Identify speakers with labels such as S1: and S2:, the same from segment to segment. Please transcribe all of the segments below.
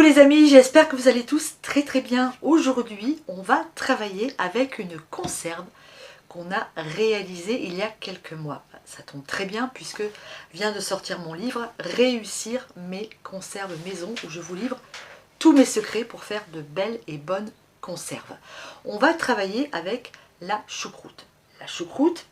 S1: Coucou les amis, j'espère que vous allez tous très bien. Aujourd'hui, on va travailler avec une conserve qu'on a réalisée il y a quelques mois. Ça tombe très bien puisque vient de sortir mon livre « Réussir mes conserves maison » où je vous livre tous mes secrets pour faire de belles et bonnes conserves. On va travailler avec la choucroute. La choucroute,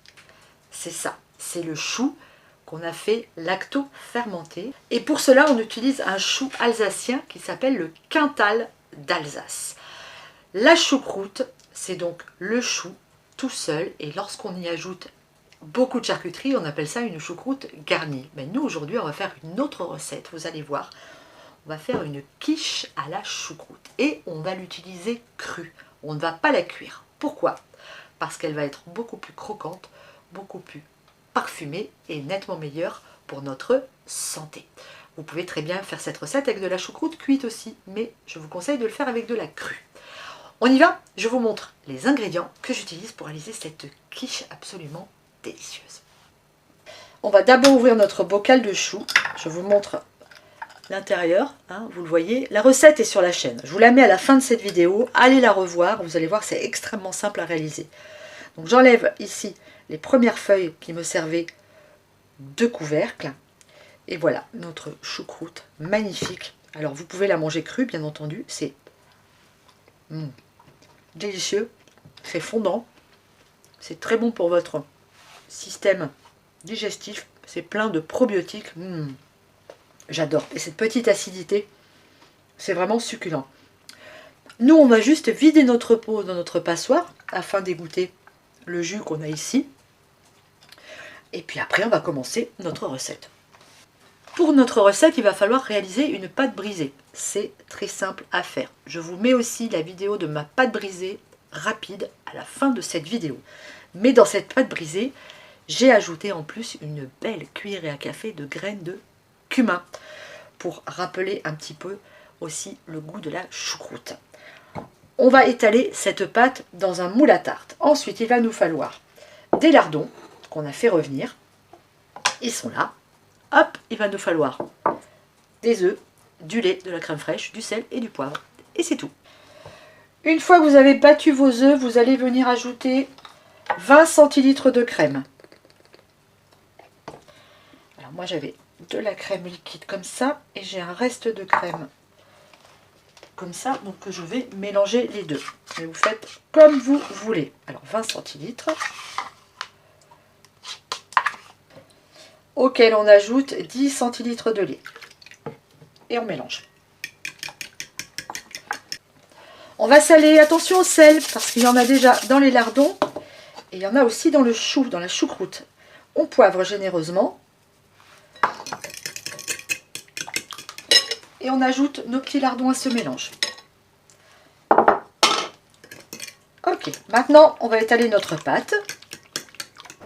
S1: c'est ça, c'est le chou qu'on a fait lacto-fermenté. Et pour cela, on utilise un chou alsacien qui s'appelle le Quintal d'Alsace. La choucroute, c'est donc le chou tout seul. Et lorsqu'on y ajoute beaucoup de charcuterie, on appelle ça une choucroute garnie. Mais nous, aujourd'hui, on va faire une autre recette. Vous allez voir, on va faire une quiche à la choucroute. Et on va l'utiliser crue. On ne va pas la cuire. Pourquoi? Parce qu'elle va être beaucoup plus croquante, beaucoup plus parfumée et nettement meilleure pour notre santé. Vous pouvez très bien faire cette recette avec de la choucroute cuite aussi, mais je vous conseille de le faire avec de la crue. On y va, je vous montre les ingrédients que j'utilise pour réaliser cette quiche absolument délicieuse. On va d'abord ouvrir notre bocal de chou. Je vous montre l'intérieur, hein, vous le voyez. La recette est sur la chaîne. Je vous la mets à la fin de cette vidéo. Allez la revoir, vous allez voir, c'est extrêmement simple à réaliser. Donc j'enlève ici les premières feuilles qui me servaient de couvercle. Et voilà, notre choucroute magnifique. Alors vous pouvez la manger crue, bien entendu. C'est délicieux, c'est fondant. C'est très bon pour votre système digestif. C'est plein de probiotiques. J'adore. Et cette petite acidité, c'est vraiment succulent. Nous, on va juste vider notre pot dans notre passoire afin d'égoutter le jus qu'on a ici. Et puis après, on va commencer notre recette. Pour notre recette, il va falloir réaliser une pâte brisée. C'est très simple à faire. Je vous mets aussi la vidéo de ma pâte brisée rapide à la fin de cette vidéo. Mais dans cette pâte brisée, j'ai ajouté en plus une belle cuillerée à café de graines de cumin pour rappeler un petit peu aussi le goût de la choucroute. On va étaler cette pâte dans un moule à tarte. Ensuite, il va nous falloir des lardons qu'on a fait revenir. Ils sont là. Hop, il va nous falloir des œufs, du lait, de la crème fraîche, du sel et du poivre. Et c'est tout. Une fois que vous avez battu vos œufs, vous allez venir ajouter 20 centilitres de crème. Alors moi j'avais de la crème liquide comme ça et j'ai un reste de crème comme ça, donc je vais mélanger les deux. Et vous faites comme vous voulez. Alors 20 centilitres. Auquel on ajoute 10 centilitres de lait. Et on mélange. On va saler, attention au sel, parce qu'il y en a déjà dans les lardons, et il y en a aussi dans le chou, dans la choucroute. On poivre généreusement. Et on ajoute nos petits lardons à ce mélange. Ok, maintenant on va étaler notre pâte.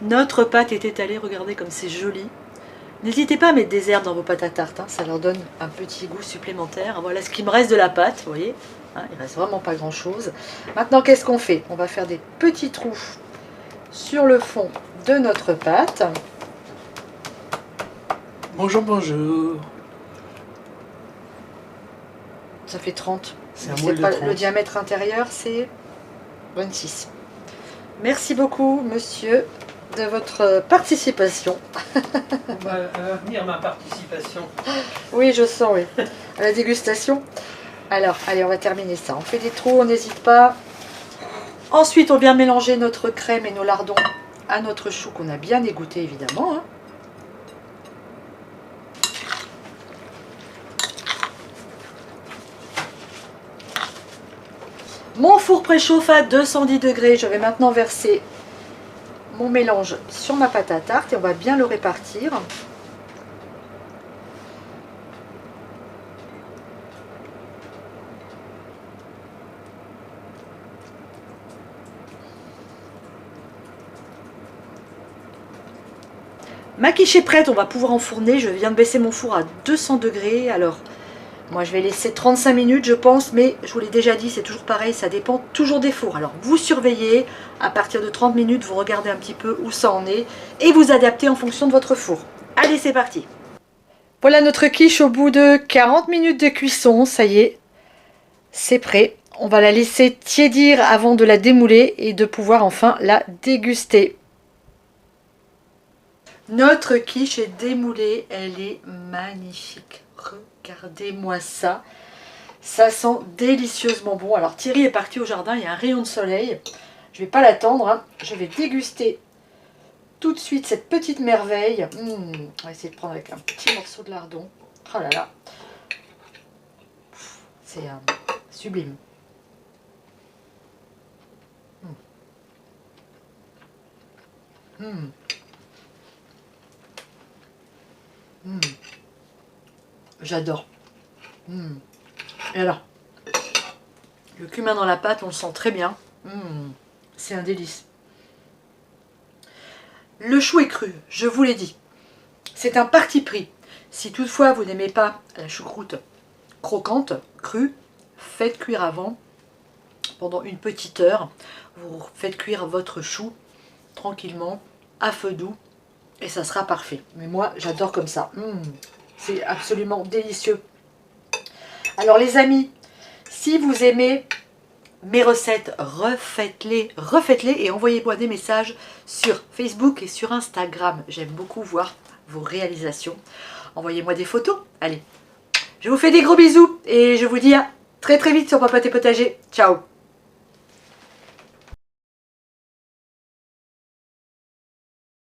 S1: Notre pâte est étalée, regardez comme c'est joli. N'hésitez pas à mettre des herbes dans vos pâtes à tarte, hein, ça leur donne un petit goût supplémentaire. Voilà ce qui me reste de la pâte, vous voyez, hein, il ne reste vraiment pas grand chose. Maintenant, qu'est-ce qu'on fait? On va faire des petits trous sur le fond de notre pâte.
S2: Bonjour, bonjour.
S1: Ça fait 30.
S2: C'est un moule de 30.
S1: Le diamètre intérieur, c'est 26. Merci beaucoup, monsieur, de votre participation.
S2: Elle va venir ma participation.
S1: Oui, je sens, oui. À la dégustation. Alors, allez, on va terminer ça. On fait des trous, on n'hésite pas. Ensuite, on vient mélanger notre crème et nos lardons à notre chou qu'on a bien égoutté, évidemment. Hein. Mon four préchauffe à 210 degrés. Je vais maintenant verser mon mélange sur ma pâte à tarte et on va bien le répartir. Ma quiche est prête, on va pouvoir enfourner. Je viens de baisser mon four à 200 degrés. Alors, moi je vais laisser 35 minutes je pense, mais je vous l'ai déjà dit, c'est toujours pareil, ça dépend toujours des fours. Alors vous surveillez, à partir de 30 minutes, vous regardez un petit peu où ça en est et vous adaptez en fonction de votre four. Allez, c'est parti! Voilà notre quiche au bout de 40 minutes de cuisson, ça y est, c'est prêt. On va la laisser tiédir avant de la démouler et de pouvoir enfin la déguster. Notre quiche est démoulée, elle est magnifique. Regardez-moi ça. Ça sent délicieusement bon. Alors Thierry est parti au jardin, il y a un rayon de soleil. Je ne vais pas l'attendre, hein. Je vais déguster tout de suite cette petite merveille. On va essayer de prendre avec un petit morceau de lardon. Oh là là. C'est sublime. J'adore. Et alors, le cumin dans la pâte, on le sent très bien. C'est un délice. Le chou est cru, je vous l'ai dit. C'est un parti pris. Si toutefois vous n'aimez pas la choucroute croquante, crue, faites cuire avant, pendant une petite heure. Vous faites cuire votre chou tranquillement, à feu doux, et ça sera parfait. Mais moi, j'adore comme ça. C'est absolument délicieux. Alors les amis, si vous aimez mes recettes, refaites-les et envoyez-moi des messages sur Facebook et sur Instagram. J'aime beaucoup voir vos réalisations. Envoyez-moi des photos. Allez, je vous fais des gros bisous et je vous dis à très vite sur Papoter Potager. Ciao.